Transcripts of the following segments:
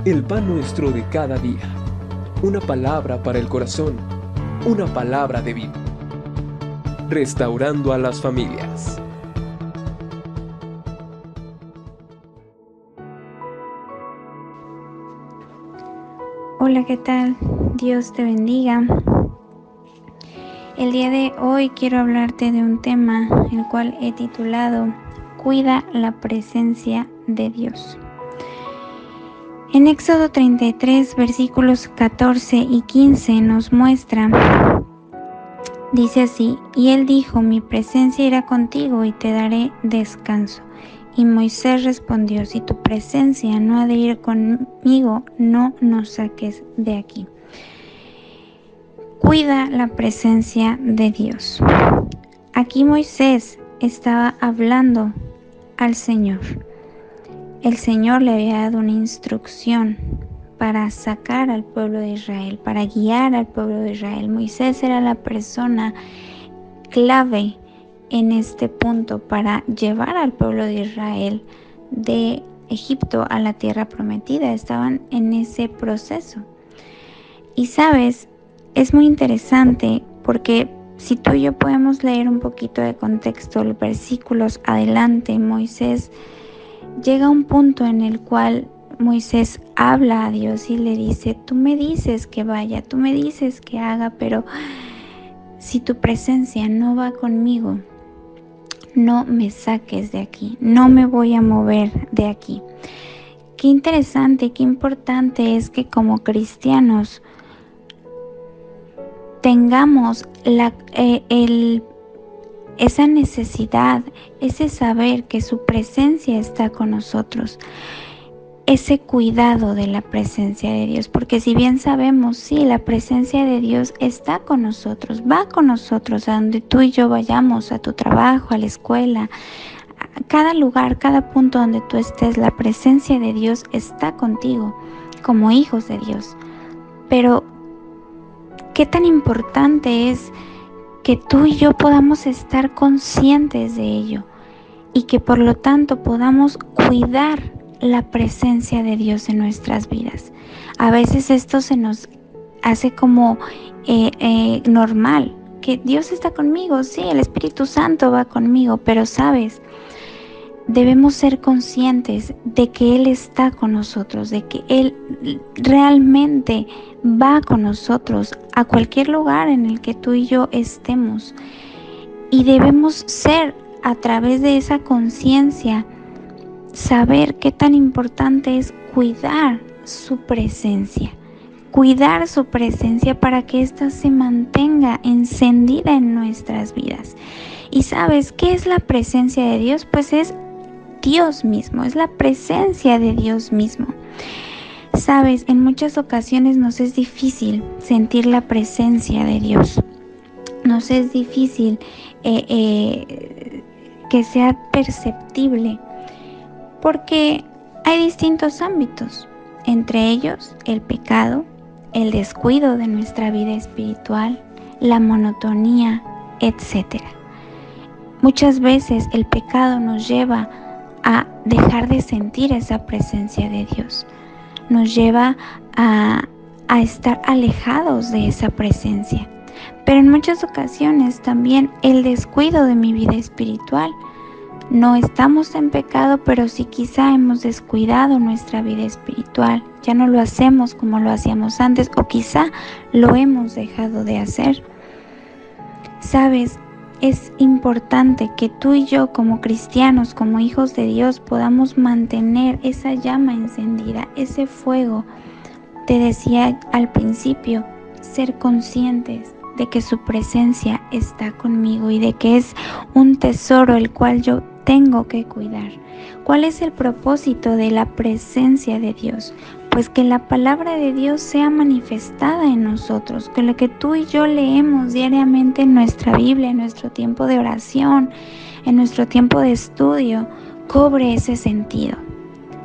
El pan nuestro de cada día. Una palabra para el corazón. Una palabra de vida. Restaurando a las familias. Hola, ¿qué tal? Dios te bendiga. El día de hoy quiero hablarte de un tema el cual he titulado Cuida la presencia de Dios. En Éxodo 33, versículos 14 y 15 nos muestra, dice así: y él dijo, mi presencia irá contigo y te daré descanso. Y Moisés respondió, si tu presencia no ha de ir conmigo, no nos saques de aquí. Cuida la presencia de Dios. Aquí Moisés estaba hablando al Señor. El Señor le había dado una instrucción para sacar al pueblo de Israel, para guiar al pueblo de Israel. Moisés era la persona clave en este punto para llevar al pueblo de Israel de Egipto a la tierra prometida. Estaban en ese proceso. Y sabes, es muy interesante porque si tú y yo podemos leer un poquito de contexto, los versículos adelante, Moisés llega a un punto en el cual Moisés habla a Dios y le dice, tú me dices que vaya, tú me dices que haga, pero si tu presencia no va conmigo, no me saques de aquí, no me voy a mover de aquí. Qué interesante, qué importante es que como cristianos tengamos esa necesidad, ese saber que su presencia está con nosotros, ese cuidado de la presencia de Dios, porque si bien sabemos, sí, la presencia de Dios está con nosotros, va con nosotros a donde tú y yo vayamos, a tu trabajo, a la escuela, a cada lugar, cada punto donde tú estés, la presencia de Dios está contigo como hijos de Dios. Pero qué tan importante es que tú y yo podamos estar conscientes de ello y que por lo tanto podamos cuidar la presencia de Dios en nuestras vidas. A veces esto se nos hace como normal, que Dios está conmigo, sí, el Espíritu Santo va conmigo, pero sabes, debemos ser conscientes de que Él está con nosotros, de que Él realmente va con nosotros a cualquier lugar en el que tú y yo estemos. Y debemos ser, a través de esa conciencia, saber qué tan importante es cuidar su presencia para que ésta se mantenga encendida en nuestras vidas. ¿Y sabes qué es la presencia de Dios? Pues es Dios mismo, es la presencia de Dios mismo. Sabes, en muchas ocasiones nos es difícil sentir la presencia de Dios. Nos es difícil que sea perceptible, porque hay distintos ámbitos, entre ellos el pecado, el descuido de nuestra vida espiritual, la monotonía, etc. Muchas veces el pecado nos lleva a dejar de sentir esa presencia de Dios. Nos lleva a estar alejados de esa presencia. Pero en muchas ocasiones también el descuido de mi vida espiritual. No estamos en pecado, pero sí quizá hemos descuidado nuestra vida espiritual. Ya no lo hacemos como lo hacíamos antes, o quizá lo hemos dejado de hacer. Sabes, es importante que tú y yo como cristianos, como hijos de Dios, podamos mantener esa llama encendida, ese fuego. Te decía al principio, ser conscientes de que su presencia está conmigo y de que es un tesoro el cual yo tengo que cuidar. ¿Cuál es el propósito de la presencia de Dios? Pues que la palabra de Dios sea manifestada en nosotros, que lo que tú y yo leemos diariamente en nuestra Biblia, en nuestro tiempo de oración, en nuestro tiempo de estudio, cobre ese sentido.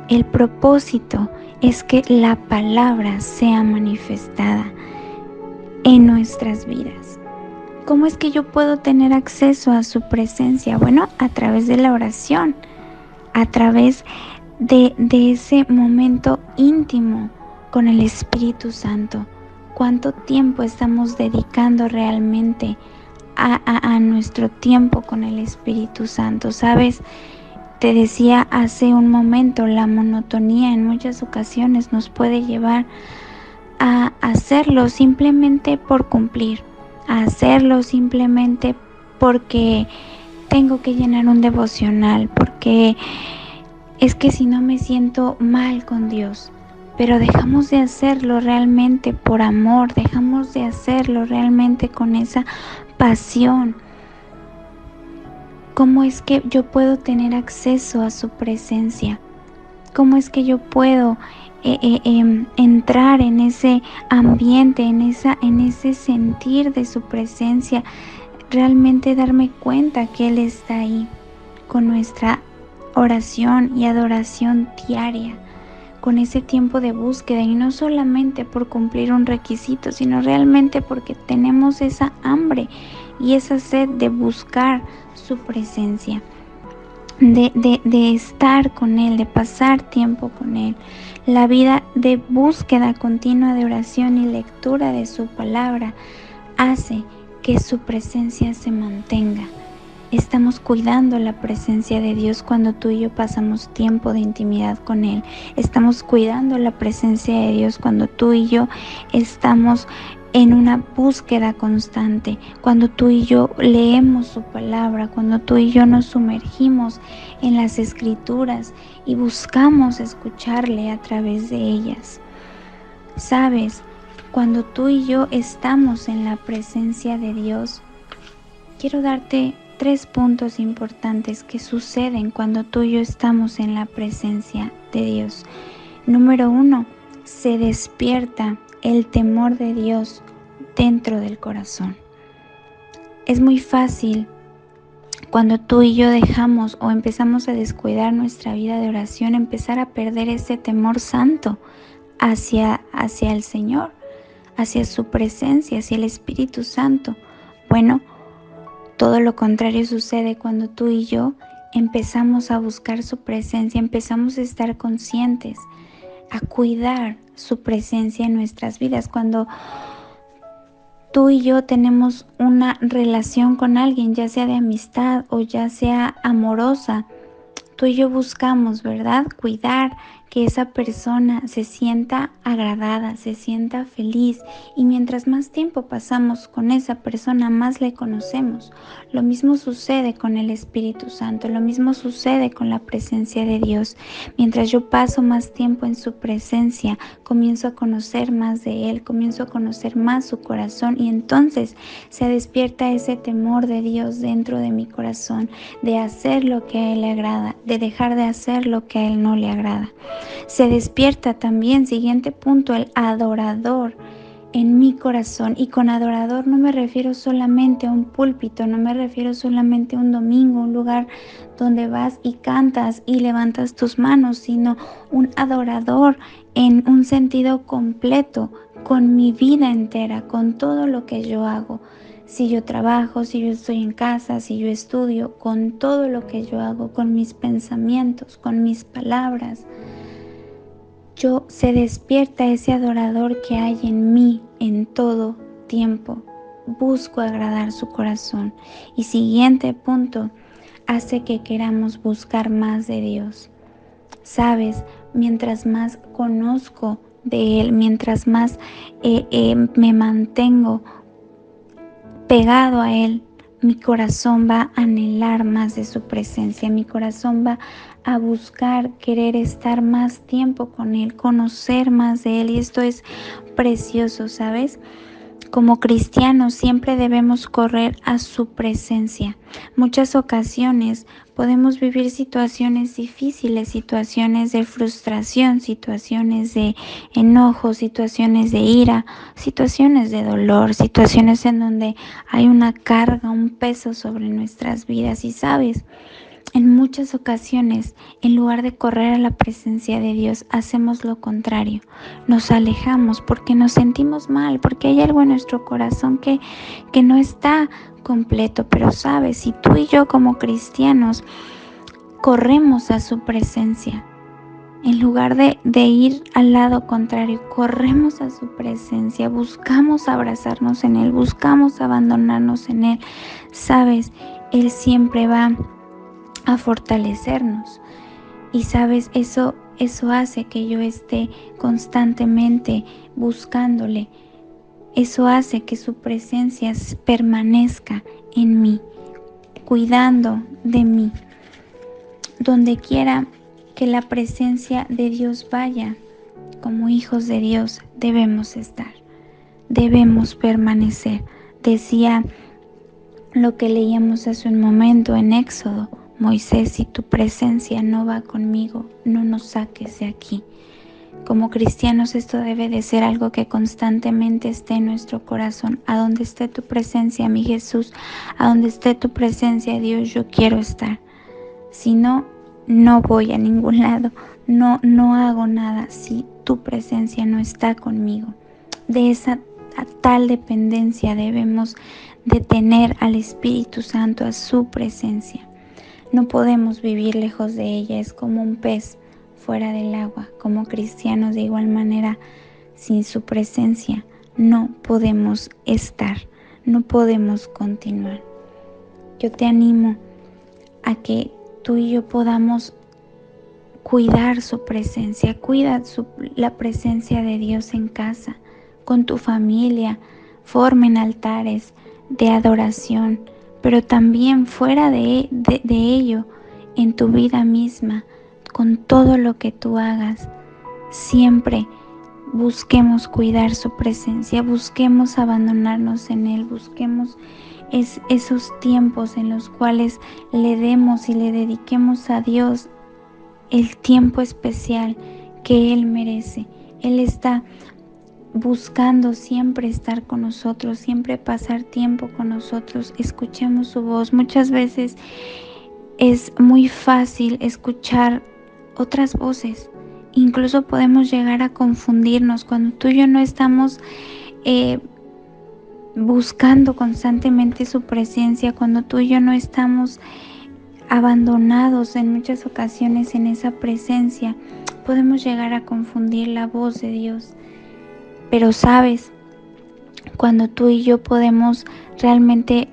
El propósito es que la palabra sea manifestada en nuestras vidas. ¿Cómo es que yo puedo tener acceso a su presencia? Bueno, a través de la oración, a través de ese momento íntimo con el Espíritu Santo. ¿Cuánto tiempo estamos dedicando realmente a nuestro tiempo con el Espíritu Santo? ¿Sabes? Te decía hace un momento, la monotonía en muchas ocasiones nos puede llevar a hacerlo simplemente por cumplir, a hacerlo simplemente porque tengo que llenar un devocional, porque es que si no me siento mal con Dios. Pero dejamos de hacerlo realmente por amor, dejamos de hacerlo realmente con esa pasión. ¿Cómo es que yo puedo tener acceso a su presencia? ¿Cómo es que yo puedo entrar en ese ambiente, en ese sentir de su presencia? Realmente darme cuenta que Él está ahí con nuestra oración y adoración diaria, con ese tiempo de búsqueda, y no solamente por cumplir un requisito, sino realmente porque tenemos esa hambre y esa sed de buscar su presencia, de estar con Él, de pasar tiempo con Él. La vida de búsqueda continua de oración y lectura de su palabra hace que su presencia se mantenga. Estamos cuidando la presencia de Dios cuando tú y yo pasamos tiempo de intimidad con Él. Estamos cuidando la presencia de Dios cuando tú y yo estamos en una búsqueda constante, cuando tú y yo leemos su palabra, cuando tú y yo nos sumergimos en las Escrituras y buscamos escucharle a través de ellas. ¿Sabes? Cuando tú y yo estamos en la presencia de Dios, quiero darte 3 puntos importantes que suceden cuando tú y yo estamos en la presencia de Dios. Número 1, se despierta el temor de Dios dentro del corazón. Es muy fácil cuando tú y yo dejamos o empezamos a descuidar nuestra vida de oración, empezar a perder ese temor santo hacia el Señor, hacia su presencia, hacia el Espíritu Santo. Bueno, todo lo contrario sucede cuando tú y yo empezamos a buscar su presencia, empezamos a estar conscientes, a cuidar su presencia en nuestras vidas. Cuando tú y yo tenemos una relación con alguien, ya sea de amistad o ya sea amorosa, tú y yo buscamos, ¿verdad?, cuidar que esa persona se sienta agradada, se sienta feliz, y mientras más tiempo pasamos con esa persona, más le conocemos. Lo mismo sucede con el Espíritu Santo, lo mismo sucede con la presencia de Dios. Mientras yo paso más tiempo en su presencia, comienzo a conocer más de Él, comienzo a conocer más su corazón, y entonces se despierta ese temor de Dios dentro de mi corazón, de hacer lo que a Él le agrada, de dejar de hacer lo que a Él no le agrada. Se despierta también, siguiente punto, el adorador en mi corazón. Y con adorador no me refiero solamente a un púlpito, no me refiero solamente a un domingo, un lugar donde vas y cantas y levantas tus manos, sino un adorador en un sentido completo, con mi vida entera, con todo lo que yo hago. Si yo trabajo, si yo estoy en casa, si yo estudio, con todo lo que yo hago, con mis pensamientos, con mis palabras, se despierta ese adorador que hay en mí en todo tiempo. Busco agradar su corazón. Y siguiente punto, hace que queramos buscar más de Dios. Sabes, mientras más conozco de Él, mientras más me mantengo pegado a Él, mi corazón va a anhelar más de su presencia, mi corazón va a buscar, querer estar más tiempo con Él, conocer más de Él, y esto es precioso, ¿sabes? Como cristianos siempre debemos correr a su presencia. Muchas ocasiones podemos vivir situaciones difíciles, situaciones de frustración, situaciones de enojo, situaciones de ira, situaciones de dolor, situaciones en donde hay una carga, un peso sobre nuestras vidas. Y sabes, en muchas ocasiones, en lugar de correr a la presencia de Dios, hacemos lo contrario. Nos alejamos porque nos sentimos mal, porque hay algo en nuestro corazón que no está completo. Pero sabes, si tú y yo como cristianos corremos a su presencia, En lugar de ir al lado contrario, corremos a su presencia, buscamos abrazarnos en Él, buscamos abandonarnos en Él. Sabes, Él siempre va a fortalecernos. Y sabes, eso hace que yo esté constantemente buscándole. Eso hace que su presencia permanezca en mí, cuidando de mí. Donde quiera que la presencia de Dios vaya, como hijos de Dios debemos estar, debemos permanecer. Decía lo que leíamos hace un momento en Éxodo: Moisés, si tu presencia no va conmigo, no nos saques de aquí. Como cristianos esto debe de ser algo que constantemente esté en nuestro corazón. A donde esté tu presencia, mi Jesús, a donde esté tu presencia, Dios, yo quiero estar. Si no, no voy a ningún lado, no hago nada si tu presencia no está conmigo. De esa tal dependencia debemos de tener al Espíritu Santo, a su presencia. No podemos vivir lejos de ella, es como un pez fuera del agua. Como cristianos, de igual manera, sin su presencia no podemos estar, no podemos continuar. Yo te animo a que tú y yo podamos cuidar su presencia. Cuida la presencia de Dios en casa, con tu familia. Formen altares de adoración, pero también fuera de ello, en tu vida misma, con todo lo que tú hagas. Siempre busquemos cuidar su presencia, busquemos abandonarnos en Él, busquemos esos tiempos en los cuales le demos y le dediquemos a Dios el tiempo especial que Él merece. Él está buscando siempre estar con nosotros, siempre pasar tiempo con nosotros. Escuchemos su voz. Muchas veces es muy fácil escuchar otras voces. Incluso podemos llegar a confundirnos cuando tú y yo no estamos buscando constantemente su presencia, cuando tú y yo no estamos abandonados en muchas ocasiones en esa presencia. Podemos llegar a confundir la voz de Dios. Pero sabes, cuando tú y yo podemos realmente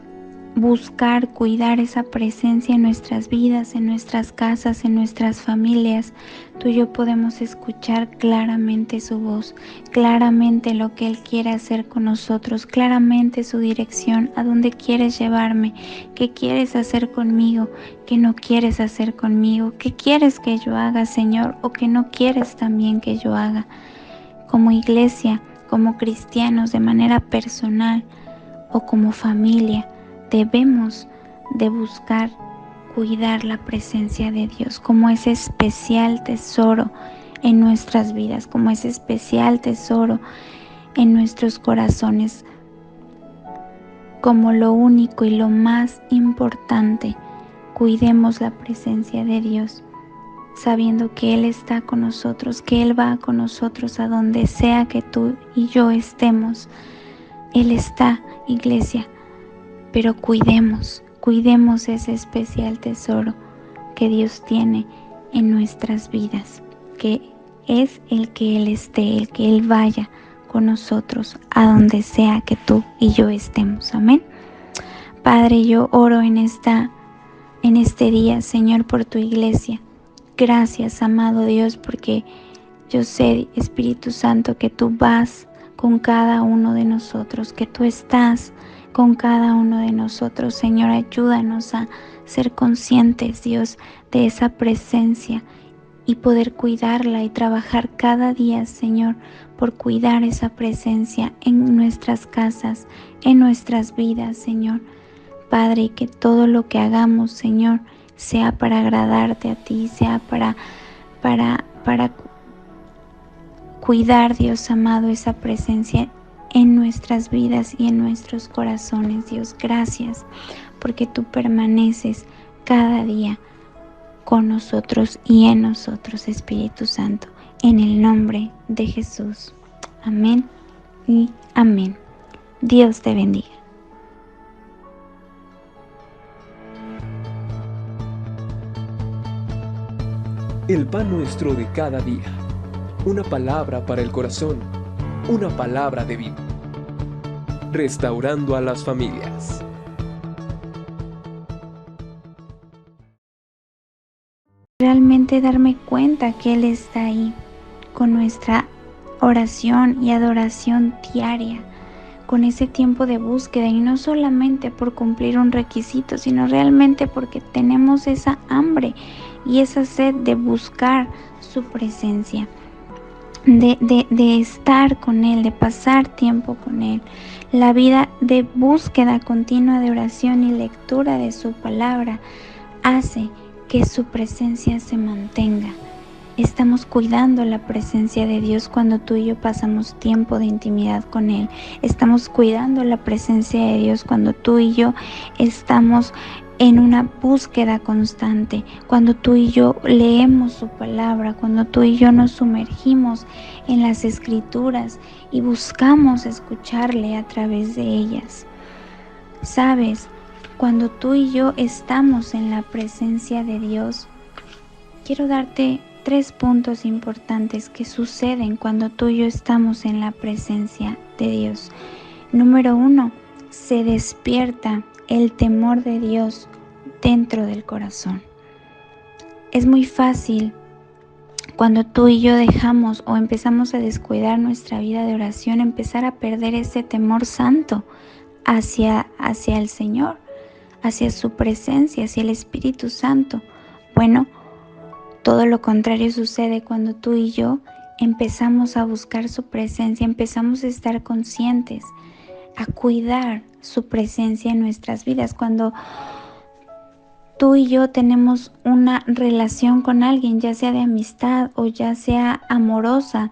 buscar, cuidar esa presencia en nuestras vidas, en nuestras casas, en nuestras familias, tú y yo podemos escuchar claramente su voz, claramente lo que Él quiere hacer con nosotros, claramente su dirección, a dónde quieres llevarme, qué quieres hacer conmigo, qué no quieres hacer conmigo, qué quieres que yo haga, Señor, o qué no quieres también que yo haga. Como iglesia, como cristianos, de manera personal o como familia, debemos de buscar cuidar la presencia de Dios como ese especial tesoro en nuestras vidas, como ese especial tesoro en nuestros corazones, como lo único y lo más importante. Cuidemos la presencia de Dios, sabiendo que Él está con nosotros, que Él va con nosotros a donde sea que tú y yo estemos. Él está, iglesia, pero cuidemos ese especial tesoro que Dios tiene en nuestras vidas, que es el que Él esté, el que Él vaya con nosotros a donde sea que tú y yo estemos. Amén. Padre, yo oro en este día, Señor, por tu iglesia. Gracias, amado Dios, porque yo sé, Espíritu Santo, que tú vas con cada uno de nosotros, que tú estás con cada uno de nosotros. Señor, ayúdanos a ser conscientes, Dios, de esa presencia y poder cuidarla y trabajar cada día, Señor, por cuidar esa presencia en nuestras casas, en nuestras vidas, Señor. Padre, y que todo lo que hagamos, Señor, sea para agradarte a ti, sea para cuidar, Dios amado, esa presencia en nuestras vidas y en nuestros corazones. Dios, gracias porque tú permaneces cada día con nosotros y en nosotros, Espíritu Santo, en el nombre de Jesús. Amén y amén. Dios te bendiga. El pan nuestro de cada día. Una palabra para el corazón. Una palabra de vida. Restaurando a las familias. Realmente darme cuenta que Él está ahí con nuestra oración y adoración diaria, con ese tiempo de búsqueda, y no solamente por cumplir un requisito, sino realmente porque tenemos esa hambre y esa sed de buscar su presencia, de estar con Él, de pasar tiempo con Él. La vida de búsqueda continua de oración y lectura de su palabra hace que su presencia se mantenga. Estamos cuidando la presencia de Dios cuando tú y yo pasamos tiempo de intimidad con Él. Estamos cuidando la presencia de Dios cuando tú y yo estamos en una búsqueda constante, cuando tú y yo leemos su palabra, cuando tú y yo nos sumergimos en las Escrituras y buscamos escucharle a través de ellas. ¿Sabes? Cuando tú y yo estamos en la presencia de Dios, quiero darte 3 puntos importantes que suceden cuando tú y yo estamos en la presencia de Dios. Número 1, se despierta el temor de Dios dentro del corazón. Es muy fácil cuando tú y yo dejamos o empezamos a descuidar nuestra vida de oración, empezar a perder ese temor santo hacia el Señor, hacia su presencia, hacia el Espíritu Santo. Bueno, todo lo contrario sucede cuando tú y yo empezamos a buscar su presencia, empezamos a estar conscientes, a cuidar su presencia en nuestras vidas. Cuando tú y yo tenemos una relación con alguien, ya sea de amistad o ya sea amorosa,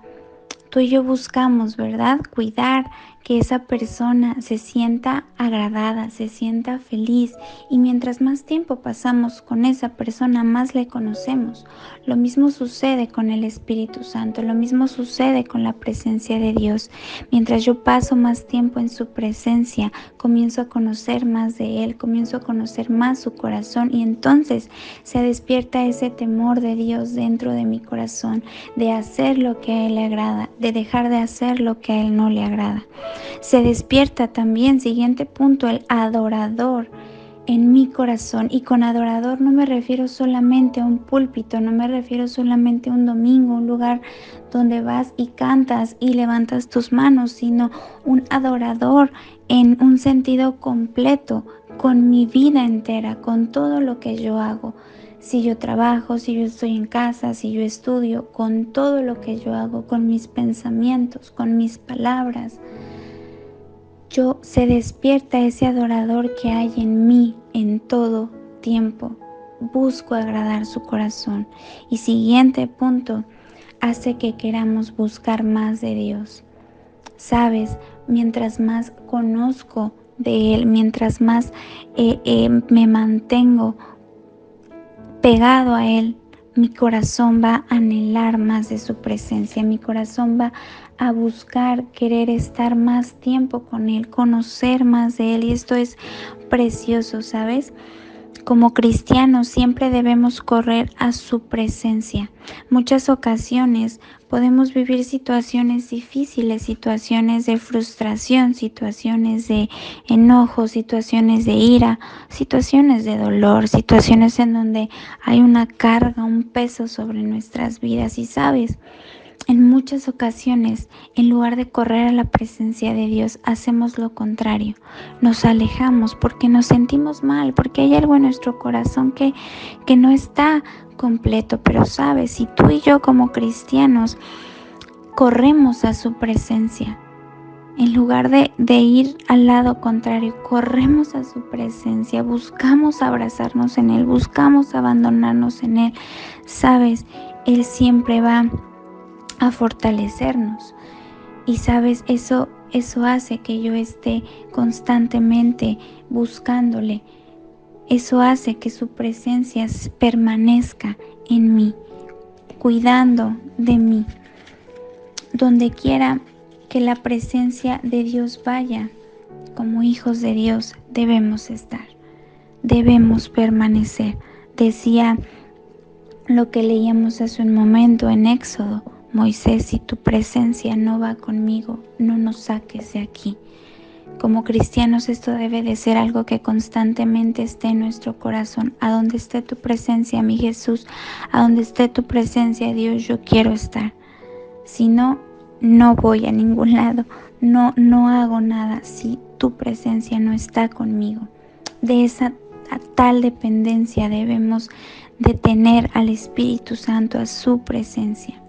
tú y yo buscamos, ¿verdad?, cuidar que esa persona se sienta agradada, se sienta feliz, y mientras más tiempo pasamos con esa persona, más le conocemos. Lo mismo sucede con el Espíritu Santo, lo mismo sucede con la presencia de Dios. Mientras yo paso más tiempo en su presencia, comienzo a conocer más de Él, comienzo a conocer más su corazón, y entonces se despierta ese temor de Dios dentro de mi corazón, de hacer lo que a Él le agrada, de dejar de hacer lo que a Él no le agrada. Se despierta también, siguiente punto, el adorador en mi corazón. Y con adorador no me refiero solamente a un púlpito, no me refiero solamente a un domingo, un lugar donde vas y cantas y levantas tus manos, sino un adorador en un sentido completo, con mi vida entera, con todo lo que yo hago. Si yo trabajo, si yo estoy en casa, si yo estudio, con todo lo que yo hago, con mis pensamientos, con mis palabras, se despierta ese adorador que hay en mí en todo tiempo. Busco agradar su corazón. Y siguiente punto, hace que queramos buscar más de Dios. Sabes, mientras más conozco de Él, mientras más me mantengo pegado a Él, mi corazón va a anhelar más de su presencia, mi corazón va a buscar, querer estar más tiempo con Él, conocer más de Él, y esto es precioso, ¿sabes? Como cristianos siempre debemos correr a su presencia. Muchas ocasiones podemos vivir situaciones difíciles, situaciones de frustración, situaciones de enojo, situaciones de ira, situaciones de dolor, situaciones en donde hay una carga, un peso sobre nuestras vidas. Y sabes, en muchas ocasiones, en lugar de correr a la presencia de Dios, hacemos lo contrario. Nos alejamos porque nos sentimos mal, porque hay algo en nuestro corazón que no está completo. Pero sabes, si tú y yo como cristianos corremos a su presencia, en lugar de ir al lado contrario, corremos a su presencia, buscamos abrazarnos en Él, buscamos abandonarnos en Él, sabes, Él siempre va a fortalecernos. Y sabes, eso hace que yo esté constantemente buscándole. Eso hace que su presencia permanezca en mí, cuidando de mí. Donde quiera que la presencia de Dios vaya, como hijos de Dios debemos estar, debemos permanecer. Decía lo que leíamos hace un momento en Éxodo. Moisés, si tu presencia no va conmigo, no nos saques de aquí. Como cristianos esto debe de ser algo que constantemente esté en nuestro corazón. A donde esté tu presencia, mi Jesús, a donde esté tu presencia, Dios, yo quiero estar. Si no, no voy a ningún lado, no hago nada si tu presencia no está conmigo. De esa tal dependencia debemos de tener al Espíritu Santo, a su presencia.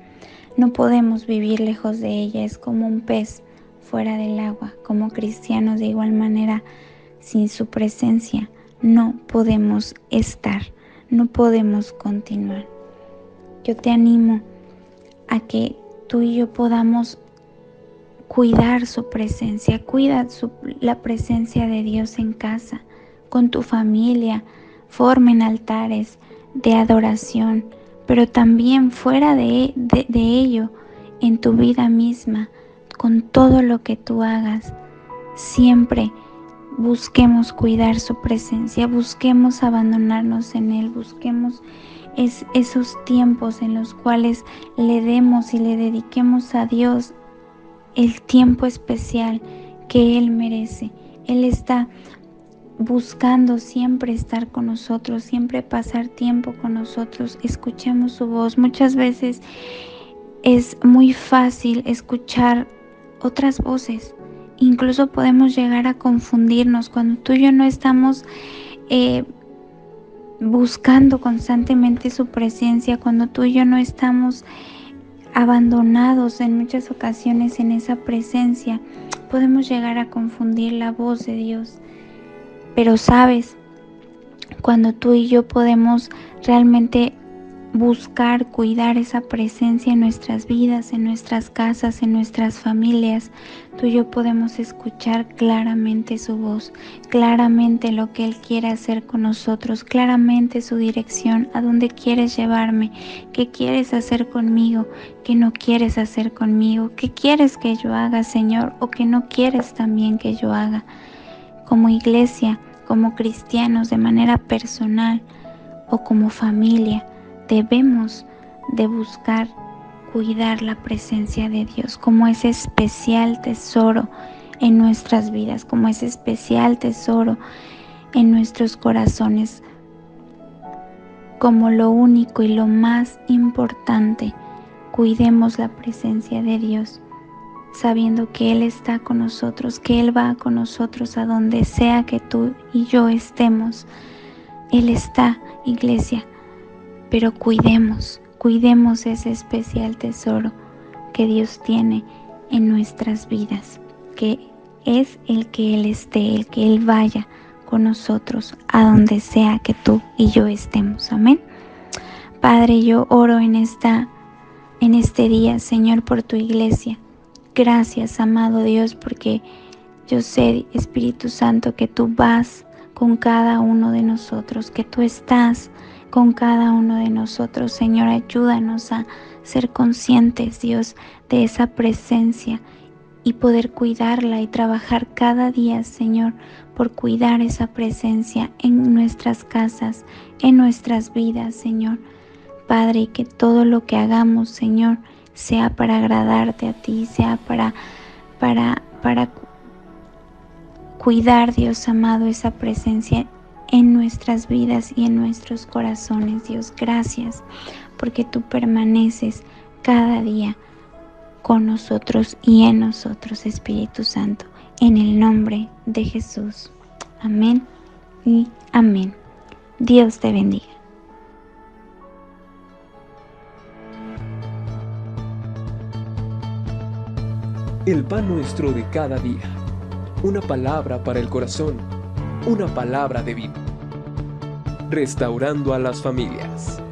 No podemos vivir lejos de ella, es como un pez fuera del agua. Como cristianos, de igual manera, sin su presencia no podemos estar, no podemos continuar. Yo te animo a que tú y yo podamos cuidar su presencia, cuida la presencia de Dios en casa, con tu familia, formen altares de adoración, pero también fuera de ello, en tu vida misma, con todo lo que tú hagas, siempre busquemos cuidar su presencia, busquemos abandonarnos en Él, busquemos esos tiempos en los cuales le demos y le dediquemos a Dios el tiempo especial que Él merece. Él está buscando siempre estar con nosotros, siempre pasar tiempo con nosotros. Escuchemos su voz. Muchas veces es muy fácil escuchar otras voces. Incluso podemos llegar a confundirnos cuando tú y yo no estamos buscando constantemente su presencia, cuando tú y yo no estamos abandonados en muchas ocasiones en esa presencia, podemos llegar a confundir la voz de Dios. Pero sabes, cuando tú y yo podemos realmente buscar, cuidar esa presencia en nuestras vidas, en nuestras casas, en nuestras familias, tú y yo podemos escuchar claramente su voz, claramente lo que Él quiere hacer con nosotros, claramente su dirección, a dónde quieres llevarme, qué quieres hacer conmigo, qué no quieres hacer conmigo, qué quieres que yo haga, Señor, o qué no quieres también que yo haga. Como iglesia, como cristianos, de manera personal o como familia, debemos de buscar cuidar la presencia de Dios como ese especial tesoro en nuestras vidas, como ese especial tesoro en nuestros corazones, como lo único y lo más importante. Cuidemos la presencia de Dios, sabiendo que Él está con nosotros, que Él va con nosotros a donde sea que tú y yo estemos. Él está, iglesia. Pero cuidemos ese especial tesoro que Dios tiene en nuestras vidas, que es el que Él esté, el que Él vaya con nosotros a donde sea que tú y yo estemos. Amén. Padre, yo oro en este día, Señor, por tu iglesia. Gracias, amado Dios, porque yo sé, Espíritu Santo, que tú vas con cada uno de nosotros, que tú estás con cada uno de nosotros. Señor, ayúdanos a ser conscientes, Dios, de esa presencia y poder cuidarla y trabajar cada día, Señor, por cuidar esa presencia en nuestras casas, en nuestras vidas, Señor. Padre, y que todo lo que hagamos, Señor, sea para agradarte a ti, sea para cuidar, Dios amado, esa presencia en nuestras vidas y en nuestros corazones. Dios, gracias porque tú permaneces cada día con nosotros y en nosotros, Espíritu Santo, en el nombre de Jesús. Amén y amén. Dios te bendiga. El pan nuestro de cada día. Una palabra para el corazón. Una palabra de vida. Restaurando a las familias.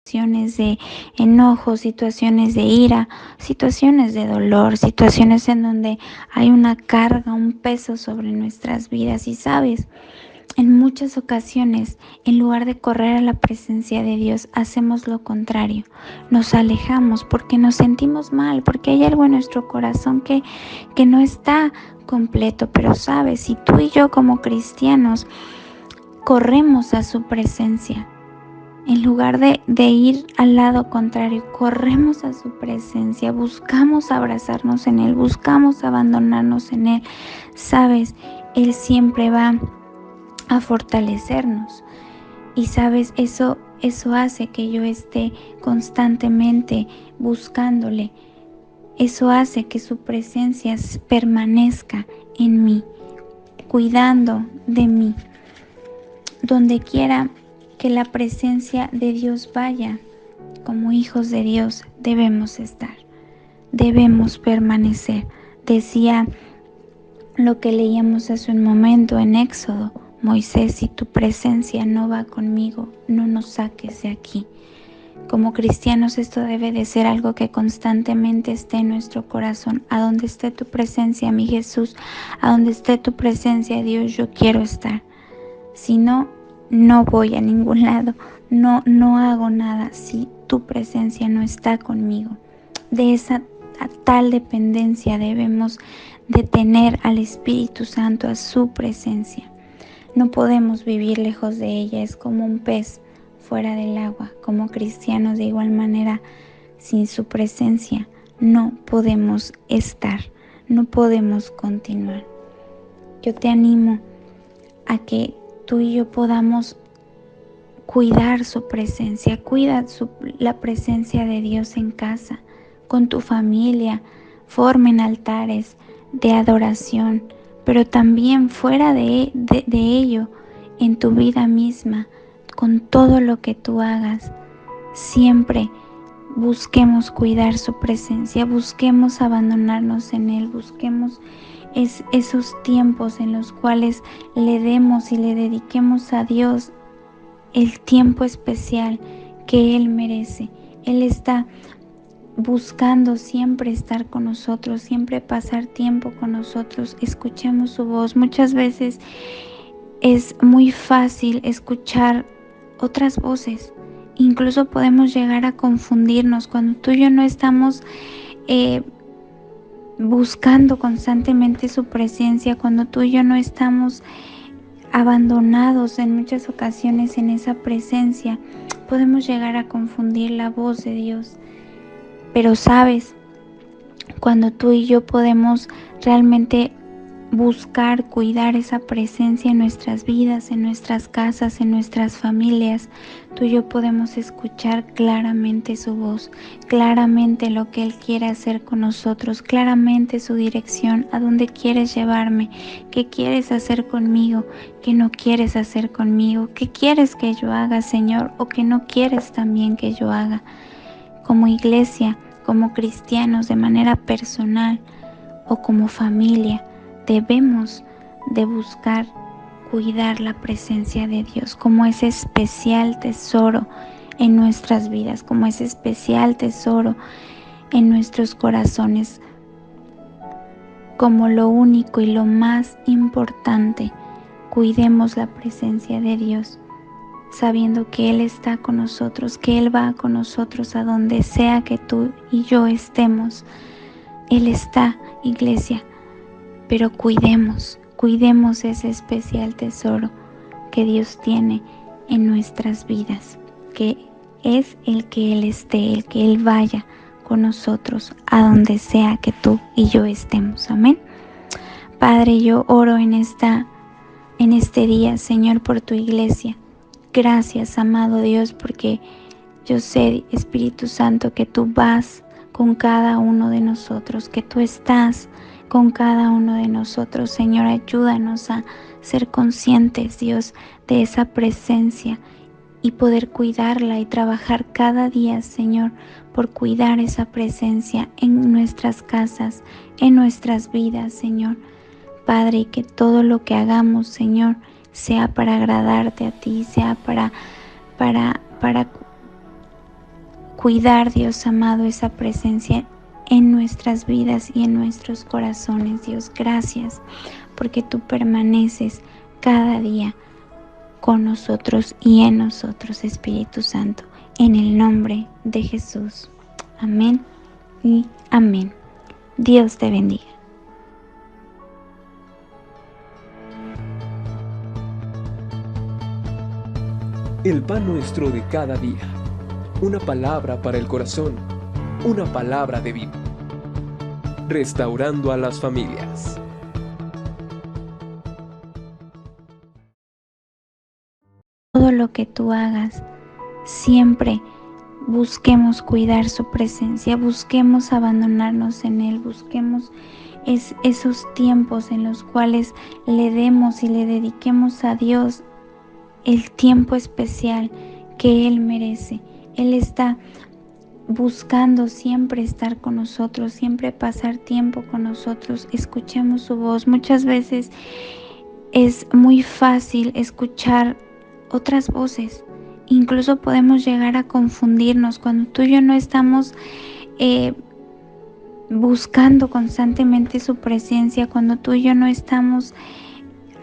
Situaciones de enojo, situaciones de ira, situaciones de dolor, situaciones en donde hay una carga, un peso sobre nuestras vidas. Y sabes, en muchas ocasiones, en lugar de correr a la presencia de Dios, hacemos lo contrario. Nos alejamos porque nos sentimos mal, porque hay algo en nuestro corazón que no está completo. Pero sabes, si tú y yo como cristianos corremos a su presencia. En lugar de ir al lado contrario, corremos a su presencia, buscamos abrazarnos en Él, buscamos abandonarnos en Él. Sabes, Él siempre va a fortalecernos. Y sabes, eso hace que yo esté constantemente buscándole. Eso hace que su presencia permanezca en mí, cuidando de mí. Donde quiera que la presencia de Dios vaya, como hijos de Dios debemos estar, debemos permanecer. Decía lo que leíamos hace un momento en Éxodo: Moisés, si tu presencia no va conmigo, no nos saques de aquí. Como cristianos esto debe de ser algo que constantemente esté en nuestro corazón. A donde esté tu presencia, mi Jesús, a donde esté tu presencia, Dios, yo quiero estar. Si no, no voy a ningún lado, no hago nada si tu presencia no está conmigo. De esa tal dependencia debemos de tener al Espíritu Santo, a su presencia. No podemos vivir lejos de ella, es como un pez fuera del agua. Como cristianos, de igual manera, sin su presencia no podemos estar, no podemos continuar. Yo te animo a que tú y yo podamos cuidar su presencia. Cuida la presencia de Dios en casa, con tu familia. Formen altares de adoración, pero también fuera de ello, en tu vida misma, con todo lo que tú hagas. Siempre busquemos cuidar su presencia, busquemos abandonarnos en Él, busquemos esos tiempos en los cuales le demos y le dediquemos a Dios el tiempo especial que Él merece. Él está buscando siempre estar con nosotros, siempre pasar tiempo con nosotros. Escuchemos su voz. Muchas veces es muy fácil escuchar otras voces. Incluso podemos llegar a confundirnos cuando tú y yo no estamos buscando constantemente su presencia, cuando tú y yo no estamos abandonados en muchas ocasiones en esa presencia. Podemos llegar a confundir la voz de Dios. Pero sabes, cuando tú y yo podemos realmente buscar, cuidar esa presencia en nuestras vidas, en nuestras casas, en nuestras familias, tú y yo podemos escuchar claramente su voz, claramente lo que Él quiere hacer con nosotros, claramente su dirección, a dónde quieres llevarme, qué quieres hacer conmigo, qué no quieres hacer conmigo, qué quieres que yo haga, Señor, o qué no quieres también que yo haga. Como iglesia, como cristianos, de manera personal o como familia, debemos de buscar cuidar la presencia de Dios como ese especial tesoro en nuestras vidas, como ese especial tesoro en nuestros corazones, como lo único y lo más importante. Cuidemos la presencia de Dios, sabiendo que Él está con nosotros, que Él va con nosotros a donde sea que tú y yo estemos. Él está, iglesia, pero cuidemos ese especial tesoro que Dios tiene en nuestras vidas, que es el que Él esté, el que Él vaya con nosotros a donde sea que tú y yo estemos. Amén. Padre, yo oro en este día, Señor, por tu iglesia. Gracias, amado Dios, porque yo sé, Espíritu Santo, que tú vas con cada uno de nosotros, que tú estás con cada uno de nosotros. Señor, ayúdanos a ser conscientes, Dios, de esa presencia y poder cuidarla y trabajar cada día, Señor, por cuidar esa presencia en nuestras casas, en nuestras vidas, Señor. Padre, y que todo lo que hagamos, Señor, sea para agradarte a ti, sea para cuidar, Dios amado, esa presencia en nuestras vidas y en nuestros corazones. Dios, gracias porque tú permaneces cada día con nosotros y en nosotros, Espíritu Santo, en el nombre de Jesús. Amén y amén. Dios te bendiga. El pan nuestro de cada día. Una palabra para el corazón. Una palabra de vida. Restaurando a las familias. Todo lo que tú hagas, siempre busquemos cuidar su presencia, busquemos abandonarnos en Él, busquemos esos tiempos en los cuales le demos y le dediquemos a Dios el tiempo especial que Él merece. Él está buscando siempre estar con nosotros, siempre pasar tiempo con nosotros. Escuchemos su voz. Muchas veces es muy fácil escuchar otras voces. Incluso podemos llegar a confundirnos cuando tú y yo no estamos buscando constantemente su presencia, cuando tú y yo no estamos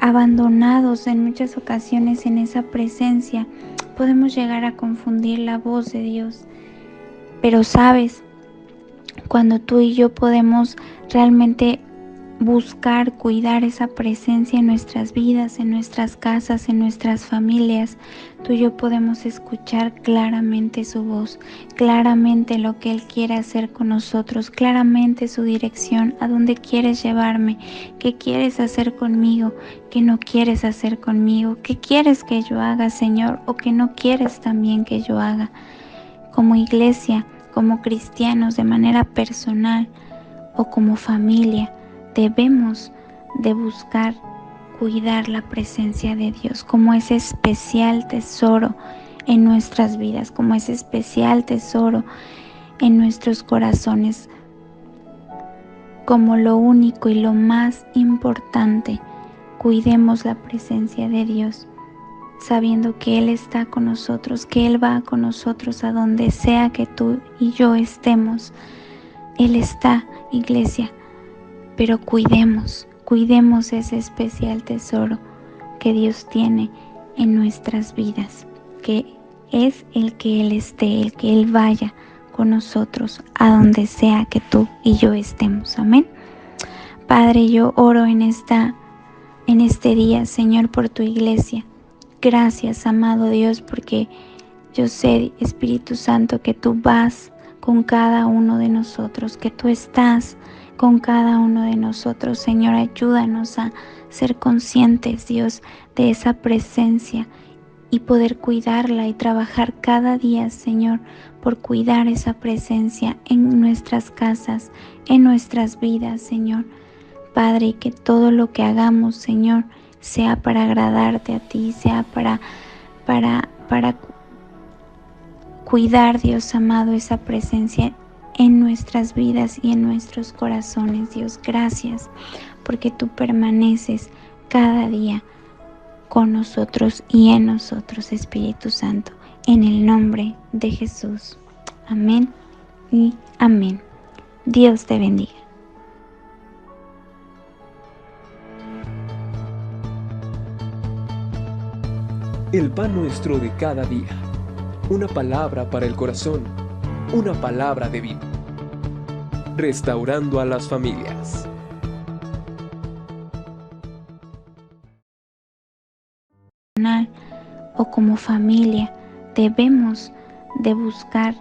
abandonados en muchas ocasiones en esa presencia. Podemos llegar a confundir la voz de Dios. Pero sabes, cuando tú y yo podemos realmente buscar, cuidar esa presencia en nuestras vidas, en nuestras casas, en nuestras familias, tú y yo podemos escuchar claramente su voz, claramente lo que Él quiere hacer con nosotros, claramente su dirección, a dónde quieres llevarme, qué quieres hacer conmigo, qué no quieres hacer conmigo, qué quieres que yo haga, Señor, o qué no quieres también que yo haga. Como iglesia, como cristianos, de manera personal o como familia, debemos de buscar cuidar la presencia de Dios como ese especial tesoro en nuestras vidas, como ese especial tesoro en nuestros corazones, como lo único y lo más importante. Cuidemos la presencia de Dios, sabiendo que Él está con nosotros, que Él va con nosotros a donde sea que tú y yo estemos. Él está, iglesia, pero cuidemos ese especial tesoro que Dios tiene en nuestras vidas, que es el que Él esté, el que Él vaya con nosotros a donde sea que tú y yo estemos. Amén. Padre, yo oro en este día, Señor, por tu iglesia. Gracias, amado Dios, porque yo sé, Espíritu Santo, que tú vas con cada uno de nosotros, que tú estás con cada uno de nosotros. Señor, ayúdanos a ser conscientes, Dios, de esa presencia y poder cuidarla y trabajar cada día, Señor, por cuidar esa presencia en nuestras casas, en nuestras vidas, Señor. Padre, y que todo lo que hagamos, Señor, sea para agradarte a ti, sea para cuidar, Dios amado, esa presencia en nuestras vidas y en nuestros corazones. Dios, gracias porque tú permaneces cada día con nosotros y en nosotros, Espíritu Santo, en el nombre de Jesús. Amén y amén. Dios te bendiga. El pan nuestro de cada día. Una palabra para el corazón. Una palabra de vida. Restaurando a las familias. O como familia, debemos de buscar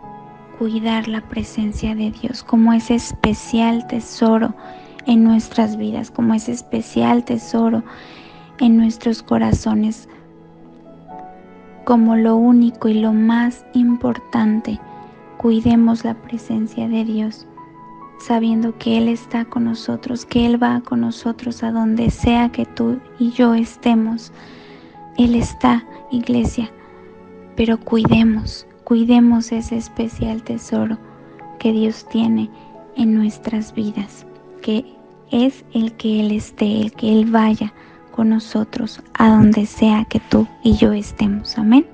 cuidar la presencia de Dios como ese especial tesoro en nuestras vidas, como ese especial tesoro en nuestros corazones, como lo único y lo más importante. Cuidemos la presencia de Dios, sabiendo que Él está con nosotros, que Él va con nosotros a donde sea que tú y yo estemos. Él está, iglesia, pero cuidemos ese especial tesoro que Dios tiene en nuestras vidas, que es el que Él esté, el que Él vaya con nosotros a donde sea que tú y yo estemos. Amén.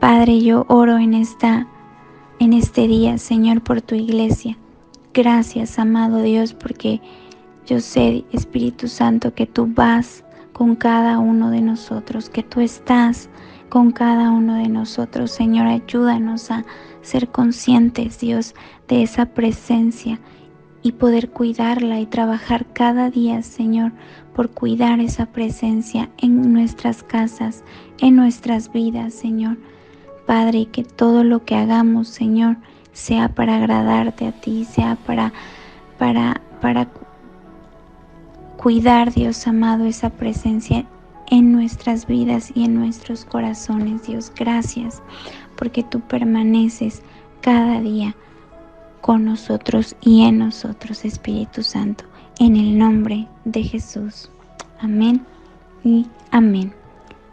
Padre, yo oro en este día, Señor, por tu iglesia. Gracias, amado Dios, porque yo sé, Espíritu Santo, que tú vas con cada uno de nosotros, que tú estás con cada uno de nosotros. Señor, ayúdanos a ser conscientes, Dios, de esa presencia y poder cuidarla y trabajar cada día, Señor, por cuidar esa presencia en nuestras casas, en nuestras vidas, Señor. Padre, y que todo lo que hagamos, Señor, sea para agradarte a ti, sea para cuidar, Dios amado, esa presencia en nuestras vidas y en nuestros corazones. Dios, gracias, porque tú permaneces cada día con nosotros y en nosotros, Espíritu Santo, en el nombre de Jesús. Amén y amén.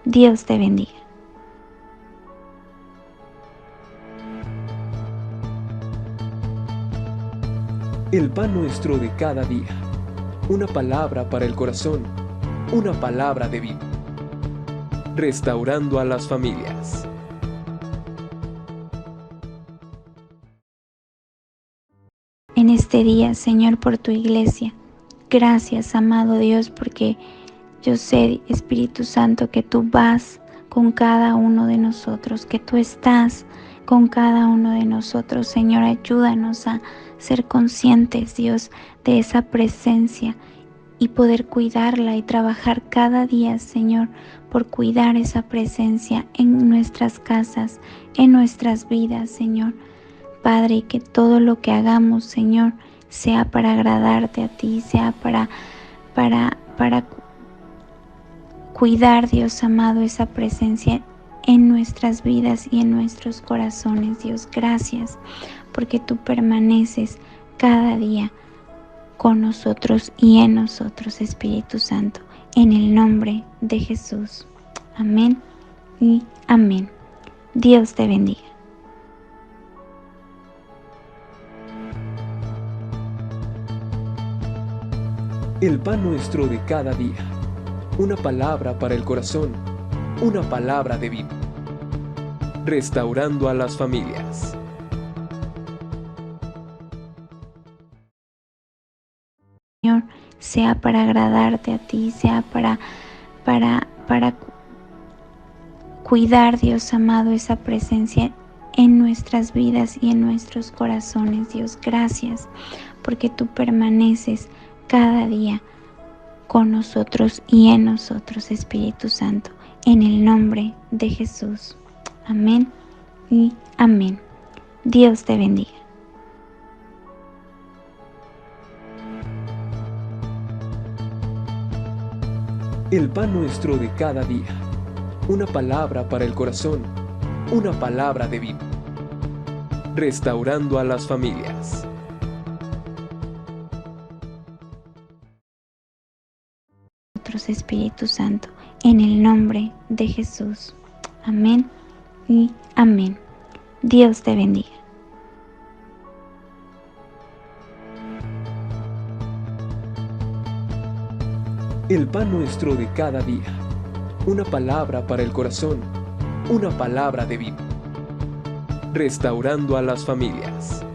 Dios te bendiga. El pan nuestro de cada día. Una palabra para el corazón. Una palabra de vida. Restaurando a las familias. En este día, Señor, por tu iglesia. Gracias, amado Dios, porque yo sé, Espíritu Santo, que tú vas con cada uno de nosotros, que tú estás con cada uno de nosotros. Señor, ayúdanos a ser conscientes, Dios, de esa presencia y poder cuidarla y trabajar cada día, Señor, por cuidar esa presencia en nuestras casas, en nuestras vidas, Señor. Padre, y que todo lo que hagamos, Señor, sea para agradarte a ti, sea para cuidar, Dios amado, esa presencia en nuestras vidas y en nuestros corazones. Dios, gracias, porque tú permaneces cada día con nosotros y en nosotros, Espíritu Santo, en el nombre de Jesús. Amén y amén. Dios te bendiga. El pan nuestro de cada día. Una palabra para el corazón. Una palabra de vida. Restaurando a las familias. Señor, sea para agradarte a ti, sea para cuidar, Dios amado, esa presencia en nuestras vidas y en nuestros corazones. Dios, gracias, porque tú permaneces cada día con nosotros y en nosotros, Espíritu Santo, en el nombre de Jesús. Amén y amén. Dios te bendiga. El pan nuestro de cada día. Una palabra para el corazón. Una palabra de vida. Restaurando a las familias. Espíritu Santo, en el nombre de Jesús. Amén y amén. Dios te bendiga. El pan nuestro de cada día. Una palabra para el corazón. Una palabra de vida. Restaurando a las familias.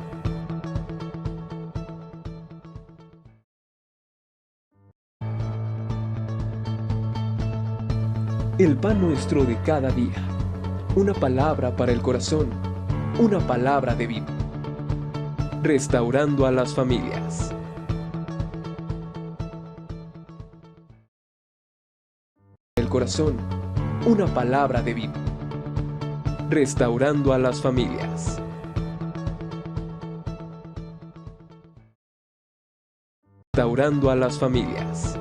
El pan nuestro de cada día. Una palabra para el corazón. Una palabra de vida. Restaurando a las familias. El corazón. Una palabra de vida. Restaurando a las familias. Restaurando a las familias.